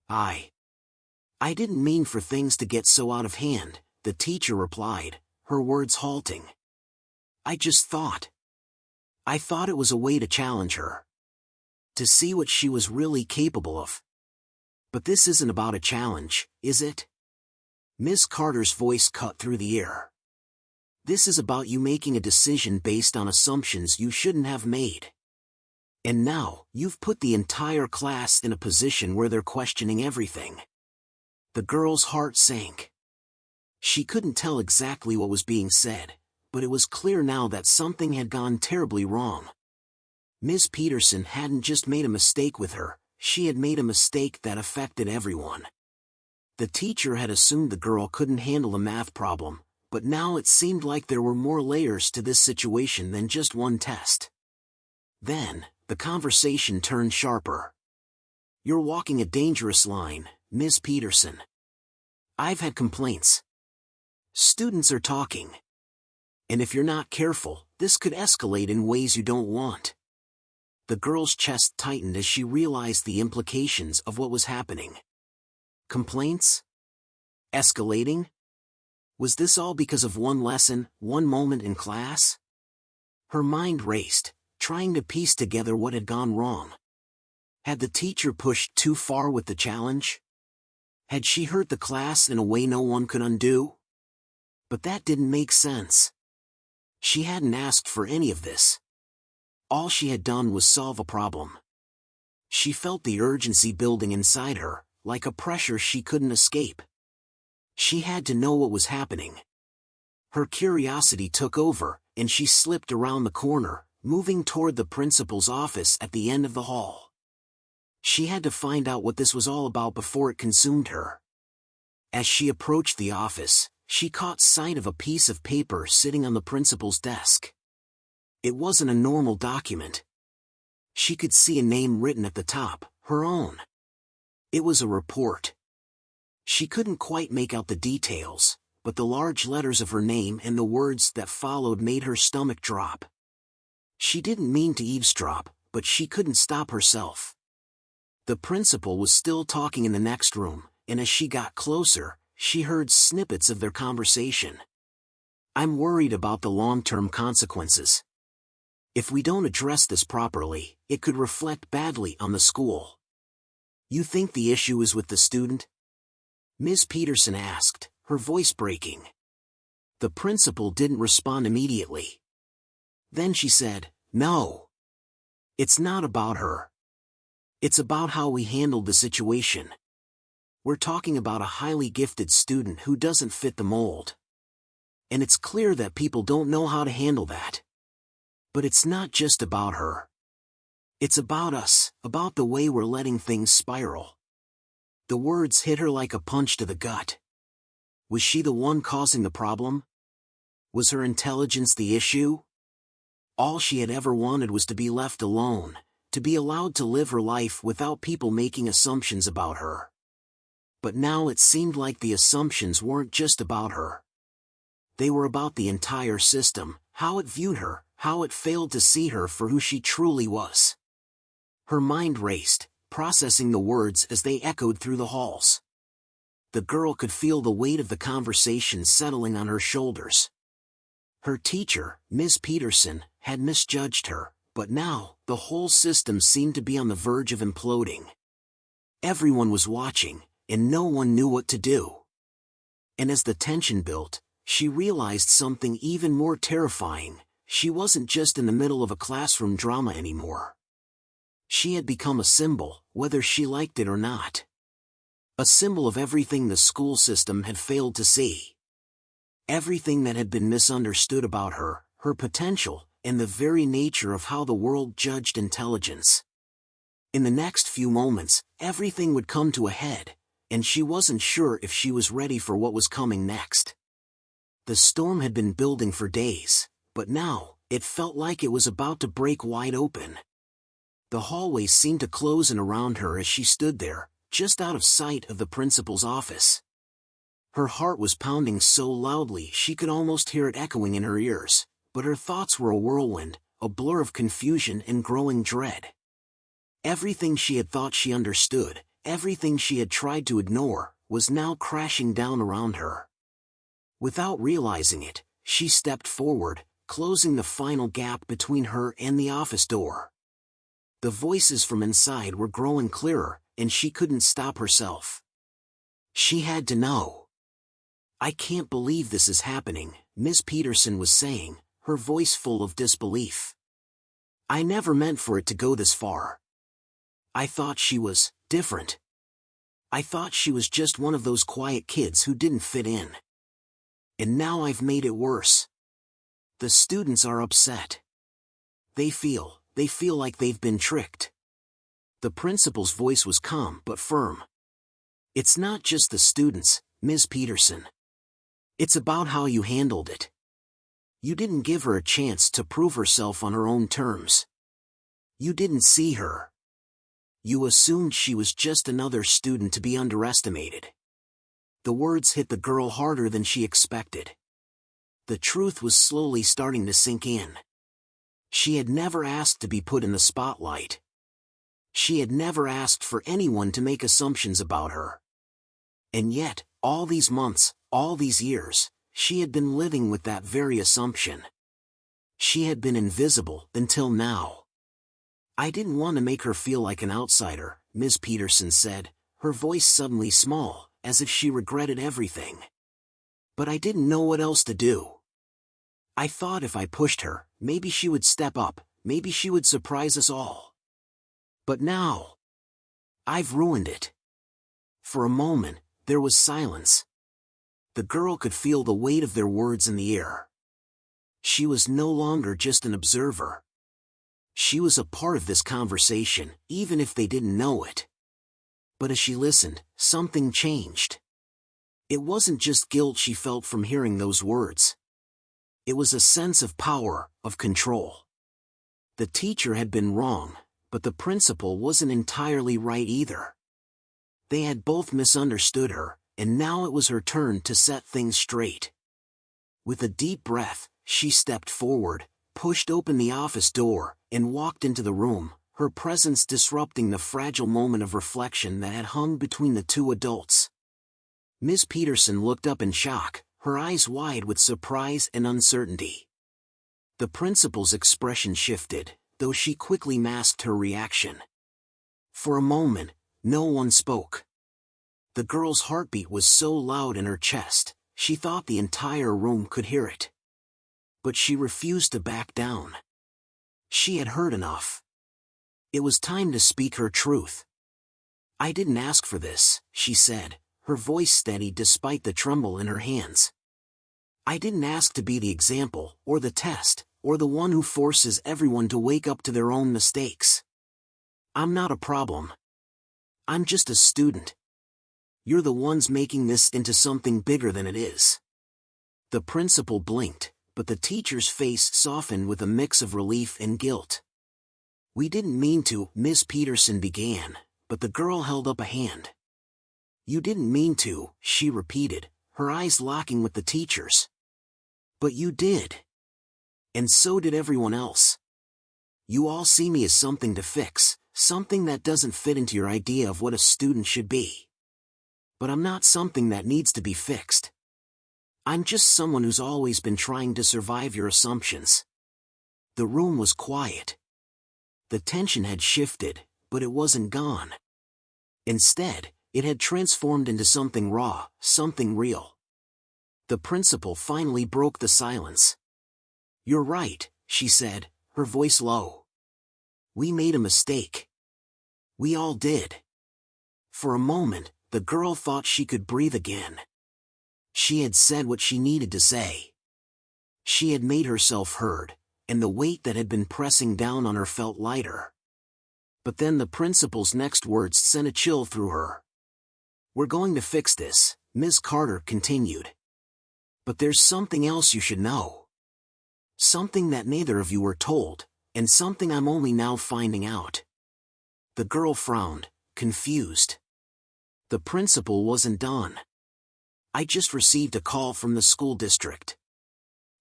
I didn't mean for things to get so out of hand," the teacher replied, her words halting. I thought it was a way to challenge her." to see what she was really capable of. But this isn't about a challenge, is it? Miss Carter's voice cut through the air. This is about you making a decision based on assumptions you shouldn't have made. And now, you've put the entire class in a position where they're questioning everything. The girl's heart sank. She couldn't tell exactly what was being said, but it was clear now that something had gone terribly wrong. Ms. Peterson hadn't just made a mistake with her, she had made a mistake that affected everyone. The teacher had assumed the girl couldn't handle a math problem, but now it seemed like there were more layers to this situation than just one test. Then, the conversation turned sharper. "You're walking a dangerous line, Ms. Peterson. I've had complaints. Students are talking. And if you're not careful, this could escalate in ways you don't want." The girl's chest tightened as she realized the implications of what was happening. Complaints? Escalating? Was this all because of one lesson, one moment in class? Her mind raced, trying to piece together what had gone wrong. Had the teacher pushed too far with the challenge? Had she hurt the class in a way no one could undo? But that didn't make sense. She hadn't asked for any of this. All she had done was solve a problem. She felt the urgency building inside her, like a pressure she couldn't escape. She had to know what was happening. Her curiosity took over, and she slipped around the corner, moving toward the principal's office at the end of the hall. She had to find out what this was all about before it consumed her. As she approached the office, she caught sight of a piece of paper sitting on the principal's desk. It wasn't a normal document. She could see a name written at the top, her own. It was a report. She couldn't quite make out the details, but the large letters of her name and the words that followed made her stomach drop. She didn't mean to eavesdrop, but she couldn't stop herself. The principal was still talking in the next room, and as she got closer, she heard snippets of their conversation. "I'm worried about the long-term consequences. If we don't address this properly, it could reflect badly on the school." "You think the issue is with the student?" Ms. Peterson asked, her voice breaking. The principal didn't respond immediately. Then she said, "No. It's not about her. It's about how we handled the situation. We're talking about a highly gifted student who doesn't fit the mold. And it's clear that people don't know how to handle that. But it's not just about her. It's about us, about the way we're letting things spiral." The words hit her like a punch to the gut. Was she the one causing the problem? Was her intelligence the issue? All she had ever wanted was to be left alone, to be allowed to live her life without people making assumptions about her. But now it seemed like the assumptions weren't just about her. They were about the entire system, how it viewed her, how it failed to see her for who she truly was. Her mind raced, processing the words as they echoed through the halls. The girl could feel the weight of the conversation settling on her shoulders. Her teacher, Ms. Peterson, had misjudged her, but now, the whole system seemed to be on the verge of imploding. Everyone was watching, and no one knew what to do. And as the tension built, she realized something even more terrifying. She wasn't just in the middle of a classroom drama anymore. She had become a symbol, whether she liked it or not. A symbol of everything the school system had failed to see. Everything that had been misunderstood about her, her potential, and the very nature of how the world judged intelligence. In the next few moments, everything would come to a head, and she wasn't sure if she was ready for what was coming next. The storm had been building for days, but now, it felt like it was about to break wide open. The hallway seemed to close in around her as she stood there, just out of sight of the principal's office. Her heart was pounding so loudly she could almost hear it echoing in her ears, but her thoughts were a whirlwind, a blur of confusion and growing dread. Everything she had thought she understood, everything she had tried to ignore, was now crashing down around her. Without realizing it, she stepped forward, closing the final gap between her and the office door. The voices from inside were growing clearer, and she couldn't stop herself. She had to know. "I can't believe this is happening," Miss Peterson was saying, her voice full of disbelief. "I never meant for it to go this far. I thought she was different. I thought she was just one of those quiet kids who didn't fit in. And now I've made it worse. The students are upset. They feel like they've been tricked." The principal's voice was calm but firm. "It's not just the students, Ms. Peterson. It's about how you handled it. You didn't give her a chance to prove herself on her own terms. You didn't see her. You assumed she was just another student to be underestimated." The words hit the girl harder than she expected. The truth was slowly starting to sink in. She had never asked to be put in the spotlight. She had never asked for anyone to make assumptions about her. And yet, all these months, all these years, she had been living with that very assumption. She had been invisible until now. "I didn't want to make her feel like an outsider," Ms. Peterson said, her voice suddenly small, as if she regretted everything. "But I didn't know what else to do. I thought if I pushed her, maybe she would step up, maybe she would surprise us all. But now, I've ruined it." For a moment, there was silence. The girl could feel the weight of their words in the air. She was no longer just an observer. She was a part of this conversation, even if they didn't know it. But as she listened, something changed. It wasn't just guilt she felt from hearing those words. It was a sense of power, of control. The teacher had been wrong, but the principal wasn't entirely right either. They had both misunderstood her, and now it was her turn to set things straight. With a deep breath, she stepped forward, pushed open the office door, and walked into the room, her presence disrupting the fragile moment of reflection that had hung between the two adults. Miss Peterson looked up in shock, her eyes wide with surprise and uncertainty. The principal's expression shifted, though she quickly masked her reaction. For a moment, no one spoke. The girl's heartbeat was so loud in her chest, she thought the entire room could hear it. But she refused to back down. She had heard enough. It was time to speak her truth. "I didn't ask for this," she said, her voice steady despite the tremble in her hands. "I didn't ask to be the example, or the test, or the one who forces everyone to wake up to their own mistakes. I'm not a problem. I'm just a student. You're the ones making this into something bigger than it is." The principal blinked, but the teacher's face softened with a mix of relief and guilt. "We didn't mean to," Miss Peterson began, but the girl held up a hand. "You didn't mean to," she repeated, her eyes locking with the teacher's. "But you did. And so did everyone else. You all see me as something to fix, something that doesn't fit into your idea of what a student should be. But I'm not something that needs to be fixed. I'm just someone who's always been trying to survive your assumptions." The room was quiet. The tension had shifted, but it wasn't gone. Instead, it had transformed into something raw, something real. The principal finally broke the silence. "You're right," she said, her voice low. "We made a mistake. We all did." For a moment, the girl thought she could breathe again. She had said what she needed to say. She had made herself heard, and the weight that had been pressing down on her felt lighter. But then the principal's next words sent a chill through her. "We're going to fix this," Ms. Carter continued. "But there's something else you should know. Something that neither of you were told, and something I'm only now finding out." The girl frowned, confused. The principal wasn't done. "I just received a call from the school district.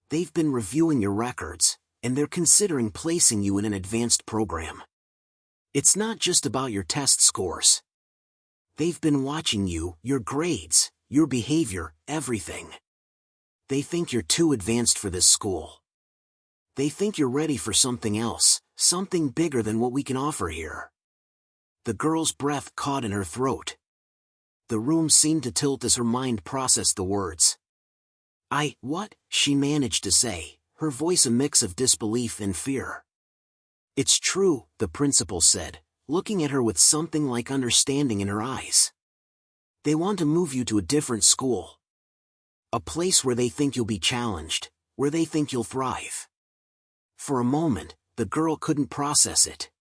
They've been reviewing your records, and they're considering placing you in an advanced program. It's not just about your test scores. They've been watching you, your grades, your behavior, everything. They think you're too advanced for this school. They think you're ready for something else, something bigger than what we can offer here." The girl's breath caught in her throat. The room seemed to tilt as her mind processed the words. What?" she managed to say, her voice a mix of disbelief and fear. "It's true," the principal said, looking at her with something like understanding in her eyes. "They want to move you to a different school. A place where they think you'll be challenged, where they think you'll thrive." For a moment, the girl couldn't process it.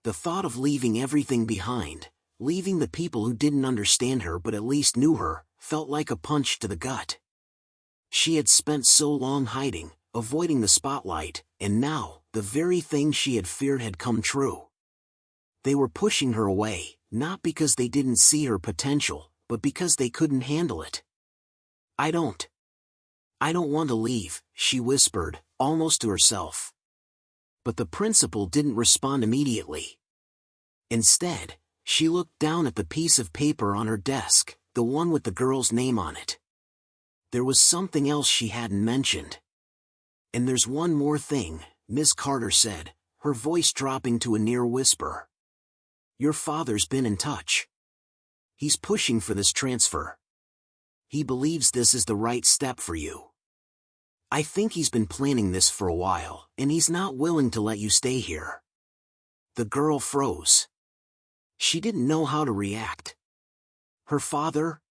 The thought of leaving everything behind, leaving the people who didn't understand her but at least knew her, felt like a punch to the gut. She had spent so long hiding, avoiding the spotlight, and now, the very thing she had feared had come true. They were pushing her away, not because they didn't see her potential, but because they couldn't handle it. I don't want to leave," she whispered, almost to herself. But the principal didn't respond immediately. Instead, she looked down at the piece of paper on her desk, the one with the girl's name on it. There was something else she hadn't mentioned. "And there's one more thing," Miss Carter said, her voice dropping to a near whisper. "Your father's been in touch. He's pushing for this transfer. He believes this is the right step for you. I think he's been planning this for a while, and he's not willing to let you stay here." The girl froze. She didn't know how to react. Her father?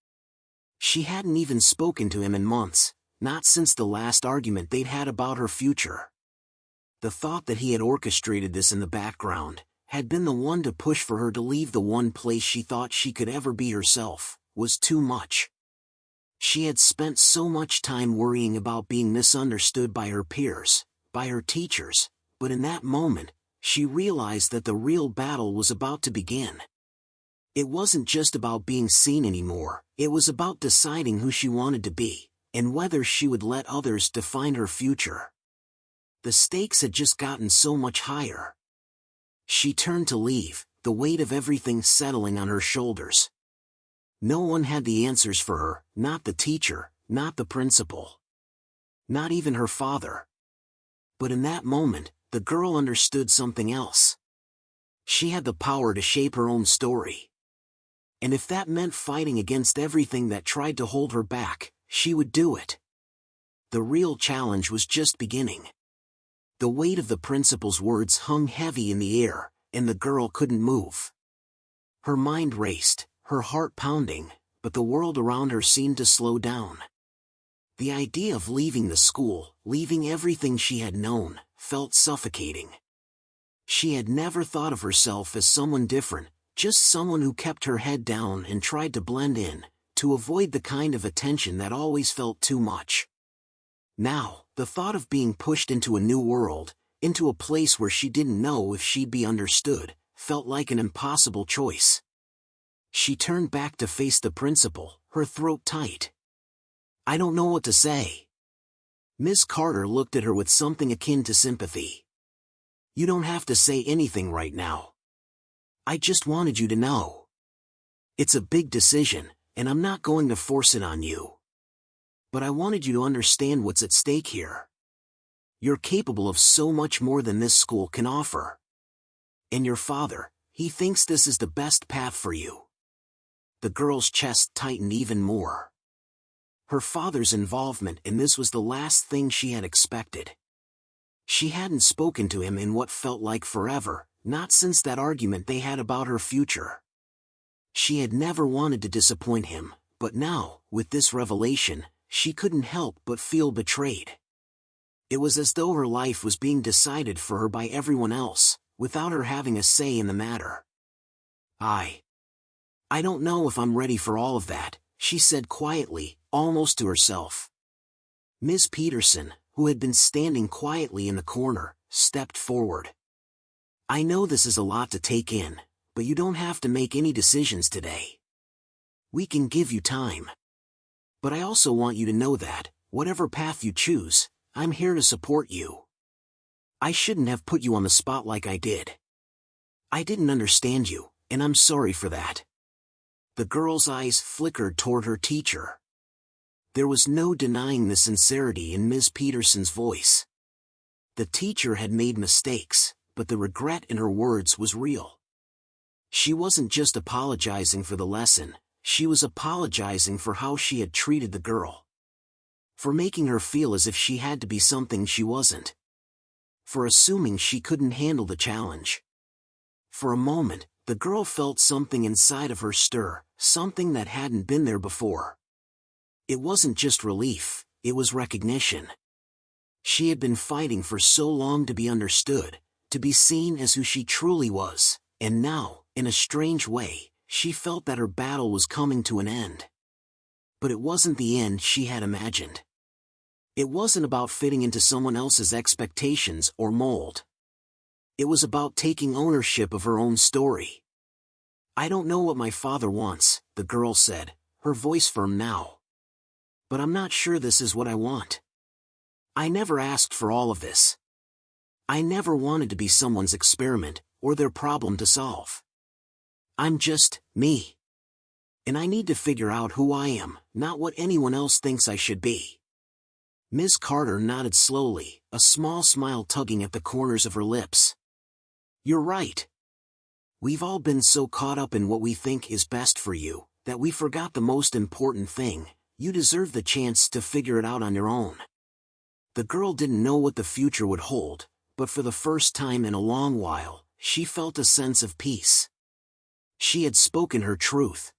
She hadn't even spoken to him in months, not since the last argument they'd had about her future. The thought that he had orchestrated this in the background, had been the one to push for her to leave the one place she thought she could ever be herself, was too much. She had spent so much time worrying about being misunderstood by her peers, by her teachers, but in that moment, she realized that the real battle was about to begin. It wasn't just about being seen anymore, it was about deciding who she wanted to be, and whether she would let others define her future. The stakes had just gotten so much higher. She turned to leave, the weight of everything settling on her shoulders. No one had the answers for her, not the teacher, not the principal. Not even her father. But in that moment, the girl understood something else. She had the power to shape her own story. And if that meant fighting against everything that tried to hold her back, she would do it. The real challenge was just beginning. The weight of the principal's words hung heavy in the air, and the girl couldn't move. Her mind raced, her heart pounding, but the world around her seemed to slow down. The idea of leaving the school, leaving everything she had known, felt suffocating. She had never thought of herself as someone different, just someone who kept her head down and tried to blend in, to avoid the kind of attention that always felt too much. Now, the thought of being pushed into a new world, into a place where she didn't know if she'd be understood, felt like an impossible choice. She turned back to face the principal, her throat tight. "I don't know what to say." Miss Carter looked at her with something akin to sympathy. "You don't have to say anything right now. I just wanted you to know. It's a big decision, and I'm not going to force it on you. But I wanted you to understand what's at stake here. You're capable of so much more than this school can offer. And your father, he thinks this is the best path for you." The girl's chest tightened even more. Her father's involvement in this was the last thing she had expected. She hadn't spoken to him in what felt like forever, not since that argument they had about her future. She had never wanted to disappoint him, but now, with this revelation, she couldn't help but feel betrayed. It was as though her life was being decided for her by everyone else, without her having a say in the matter. I don't know if I'm ready for all of that," she said quietly, almost to herself. Ms. Peterson, who had been standing quietly in the corner, stepped forward. "I know this is a lot to take in, but you don't have to make any decisions today. We can give you time. But I also want you to know that, whatever path you choose, I'm here to support you. I shouldn't have put you on the spot like I did. I didn't understand you, and I'm sorry for that." The girl's eyes flickered toward her teacher. There was no denying the sincerity in Ms. Peterson's voice. The teacher had made mistakes, but the regret in her words was real. She wasn't just apologizing for the lesson, she was apologizing for how she had treated the girl. For making her feel as if she had to be something she wasn't. For assuming she couldn't handle the challenge. For a moment, the girl felt something inside of her stir, something that hadn't been there before. It wasn't just relief, it was recognition. She had been fighting for so long to be understood, to be seen as who she truly was, and now, in a strange way, she felt that her battle was coming to an end. But it wasn't the end she had imagined. It wasn't about fitting into someone else's expectations or mold. It was about taking ownership of her own story. "I don't know what my father wants," the girl said, her voice firm now. "But I'm not sure this is what I want. I never asked for all of this. I never wanted to be someone's experiment, or their problem to solve. I'm just me. And I need to figure out who I am, not what anyone else thinks I should be." Ms. Carter nodded slowly, a small smile tugging at the corners of her lips. "You're right. We've all been so caught up in what we think is best for you, that we forgot the most important thing: you deserve the chance to figure it out on your own." The girl didn't know what the future would hold, but for the first time in a long while, she felt a sense of peace. She had spoken her truth.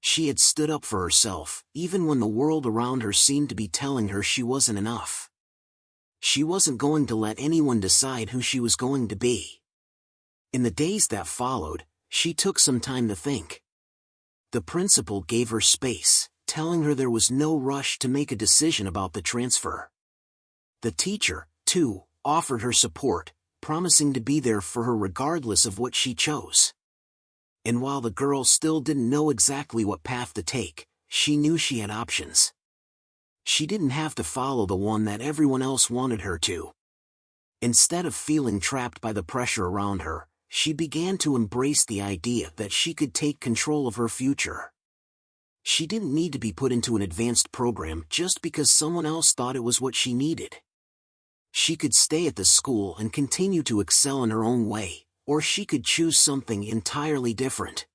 She had stood up for herself, even when the world around her seemed to be telling her she wasn't enough. She wasn't going to let anyone decide who she was going to be. In the days that followed, she took some time to think. The principal gave her space, telling her there was no rush to make a decision about the transfer. The teacher, too, offered her support, promising to be there for her regardless of what she chose. And while the girl still didn't know exactly what path to take, she knew she had options. She didn't have to follow the one that everyone else wanted her to. Instead of feeling trapped by the pressure around her, she began to embrace the idea that she could take control of her future. She didn't need to be put into an advanced program just because someone else thought it was what she needed. She could stay at the school and continue to excel in her own way, or she could choose something entirely different.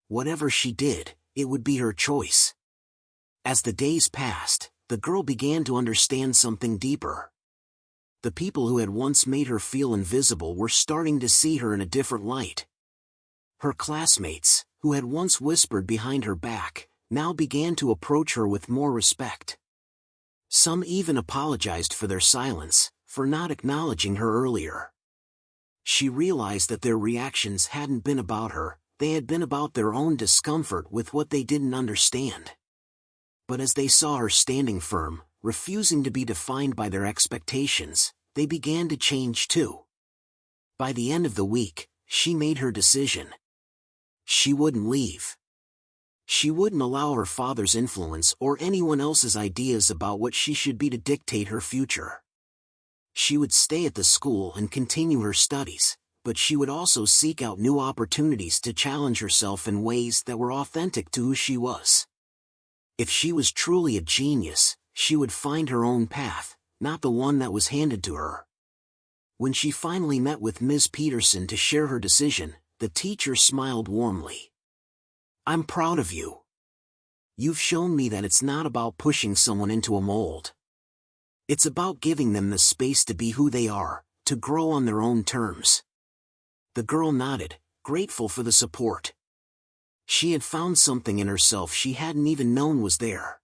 Whatever she did, it would be her choice. As the days passed, the girl began to understand something deeper. The people who had once made her feel invisible were starting to see her in a different light. Her classmates, who had once whispered behind her back, now began to approach her with more respect. Some even apologized for their silence, for not acknowledging her earlier. She realized that their reactions hadn't been about her, they had been about their own discomfort with what they didn't understand. But as they saw her standing firm, refusing to be defined by their expectations, they began to change too. By the end of the week, she made her decision. She wouldn't leave. She wouldn't allow her father's influence or anyone else's ideas about what she should be to dictate her future. She would stay at the school and continue her studies, but she would also seek out new opportunities to challenge herself in ways that were authentic to who she was. If she was truly a genius, she would find her own path, not the one that was handed to her. When she finally met with Ms. Peterson to share her decision, the teacher smiled warmly. "I'm proud of you. You've shown me that it's not about pushing someone into a mold. It's about giving them the space to be who they are, to grow on their own terms." The girl nodded, grateful for the support. She had found something in herself she hadn't even known was there.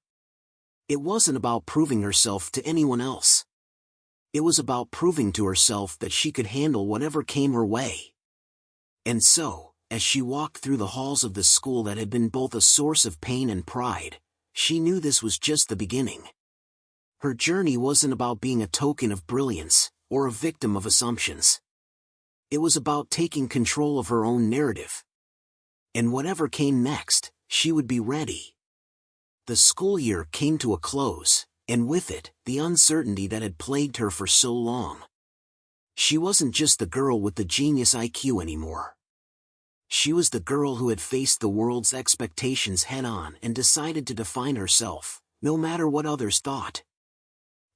It wasn't about proving herself to anyone else. It was about proving to herself that she could handle whatever came her way. And so, as she walked through the halls of the school that had been both a source of pain and pride, she knew this was just the beginning. Her journey wasn't about being a token of brilliance, or a victim of assumptions. It was about taking control of her own narrative. And whatever came next, she would be ready. The school year came to a close, and with it, the uncertainty that had plagued her for so long. She wasn't just the girl with the genius IQ anymore. She was the girl who had faced the world's expectations head-on and decided to define herself, no matter what others thought.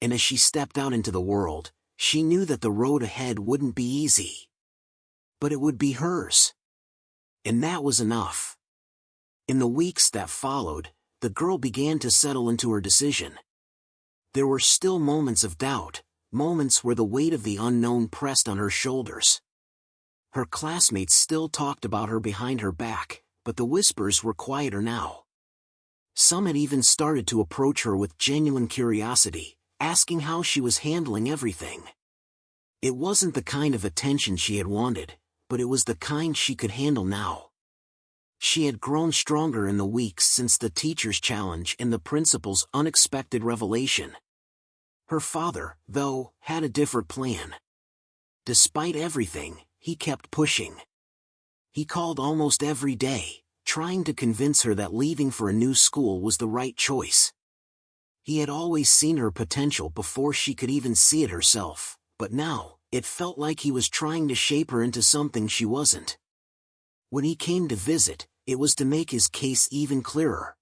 And as she stepped out into the world, She knew that the road ahead wouldn't be easy. But it would be hers. And that was enough. In the weeks that followed, the girl began to settle into her decision. There were still moments of doubt, moments where the weight of the unknown pressed on her shoulders. Her classmates still talked about her behind her back, but the whispers were quieter now. Some had even started to approach her with genuine curiosity, asking how she was handling everything. It wasn't the kind of attention she had wanted, but it was the kind she could handle now. She had grown stronger in the weeks since the teacher's challenge and the principal's unexpected revelation. Her father, though, had a different plan. Despite everything, he kept pushing. He called almost every day, trying to convince her that leaving for a new school was the right choice. He had always seen her potential before she could even see it herself, but now, it felt like he was trying to shape her into something she wasn't. When he came to visit, it was to make his case even clearer.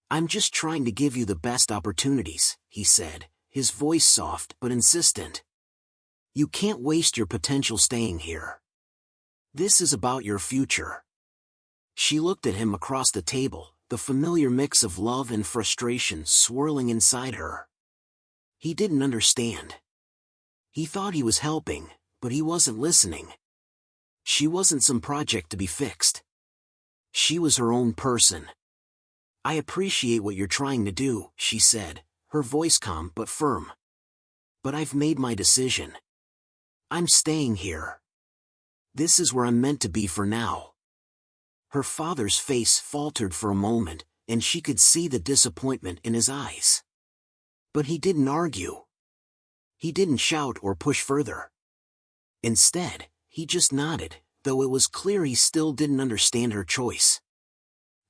"I'm just trying to give you the best opportunities," he said, his voice soft but insistent. "You can't waste your potential staying here. This is about your future." She looked at him across the table, the familiar mix of love and frustration swirling inside her. He didn't understand. He thought he was helping, but he wasn't listening. She wasn't some project to be fixed. She was her own person. "I appreciate what you're trying to do," she said, her voice calm but firm. "But I've made my decision. I'm staying here. This is where I'm meant to be for now." Her father's face faltered for a moment, and she could see the disappointment in his eyes. But he didn't argue. He didn't shout or push further. Instead, he just nodded, though it was clear he still didn't understand her choice.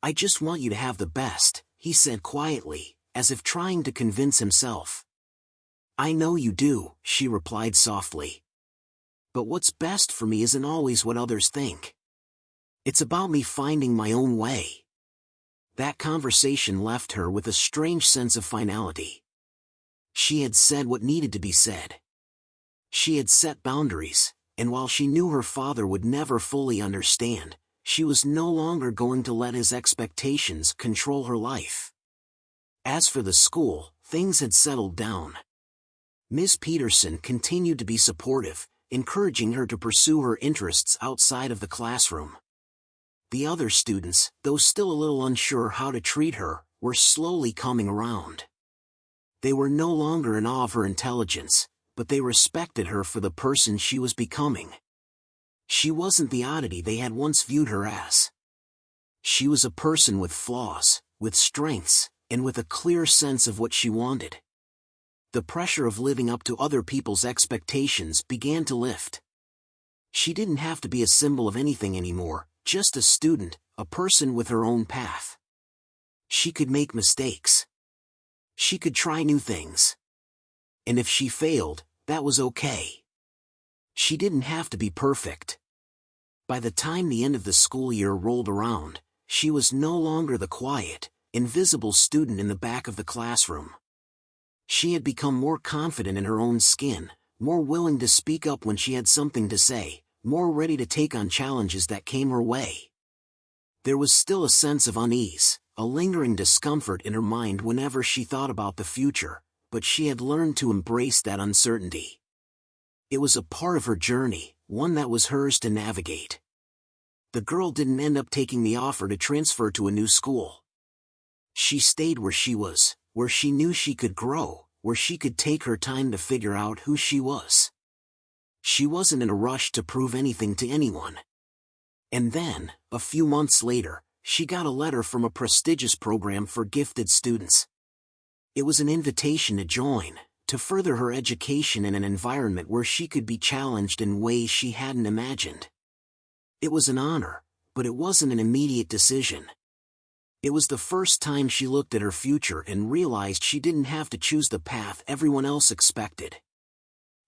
"I just want you to have the best," he said quietly, as if trying to convince himself. "I know you do," she replied softly. "But what's best for me isn't always what others think. It's about me finding my own way." That conversation left her with a strange sense of finality. She had said what needed to be said. She had set boundaries, and while she knew her father would never fully understand, she was no longer going to let his expectations control her life. As for the school, things had settled down. Ms. Peterson continued to be supportive, encouraging her to pursue her interests outside of the classroom. The other students, though still a little unsure how to treat her, were slowly coming around. They were no longer in awe of her intelligence, but they respected her for the person she was becoming. She wasn't the oddity they had once viewed her as. She was a person with flaws, with strengths, and with a clear sense of what she wanted. The pressure of living up to other people's expectations began to lift. She didn't have to be a symbol of anything anymore, just a student, a person with her own path. She could make mistakes. She could try new things. And if she failed, that was okay. She didn't have to be perfect. By the time the end of the school year rolled around, she was no longer the quiet, invisible student in the back of the classroom. She had become more confident in her own skin, more willing to speak up when she had something to say, more ready to take on challenges that came her way. There was still a sense of unease, a lingering discomfort in her mind whenever she thought about the future, but she had learned to embrace that uncertainty. It was a part of her journey, one that was hers to navigate. The girl didn't end up taking the offer to transfer to a new school. She stayed where she was, where she knew she could grow, where she could take her time to figure out who she was. She wasn't in a rush to prove anything to anyone. And then, a few months later, she got a letter from a prestigious program for gifted students. It was an invitation to join, to further her education in an environment where she could be challenged in ways she hadn't imagined. It was an honor, but it wasn't an immediate decision. It was the first time she looked at her future and realized she didn't have to choose the path everyone else expected.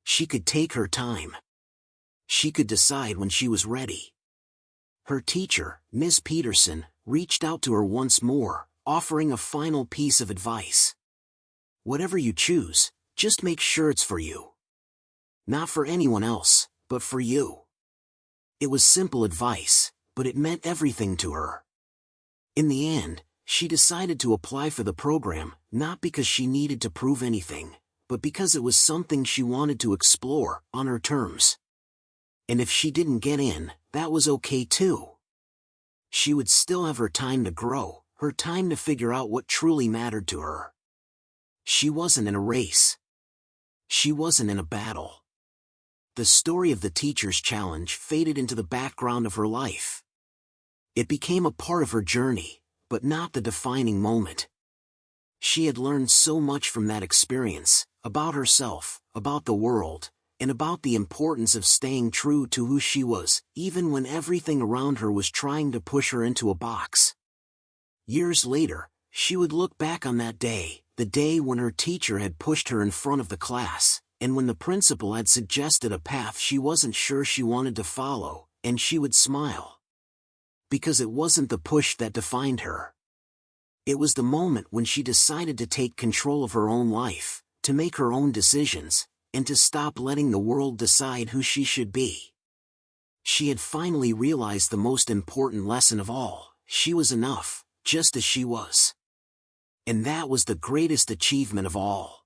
She could take her time. She could decide when she was ready. Her teacher, Ms. Peterson, reached out to her once more, offering a final piece of advice. "Whatever you choose, just make sure it's for you." Not for anyone else, but for you. It was simple advice, but it meant everything to her. In the end, she decided to apply for the program, not because she needed to prove anything, but because it was something she wanted to explore, on her terms. And if she didn't get in, that was okay too. She would still have her time to grow, her time to figure out what truly mattered to her. She wasn't in a race. She wasn't in a battle. The story of the teacher's challenge faded into the background of her life. It became a part of her journey, but not the defining moment. She had learned so much from that experience, about herself, about the world, and about the importance of staying true to who she was, even when everything around her was trying to push her into a box. Years later, she would look back on that day, the day when her teacher had pushed her in front of the class, and when the principal had suggested a path she wasn't sure she wanted to follow, and she would smile. Because it wasn't the push that defined her. It was the moment when she decided to take control of her own life, to make her own decisions, and to stop letting the world decide who she should be. She had finally realized the most important lesson of all: she was enough, just as she was. And that was the greatest achievement of all.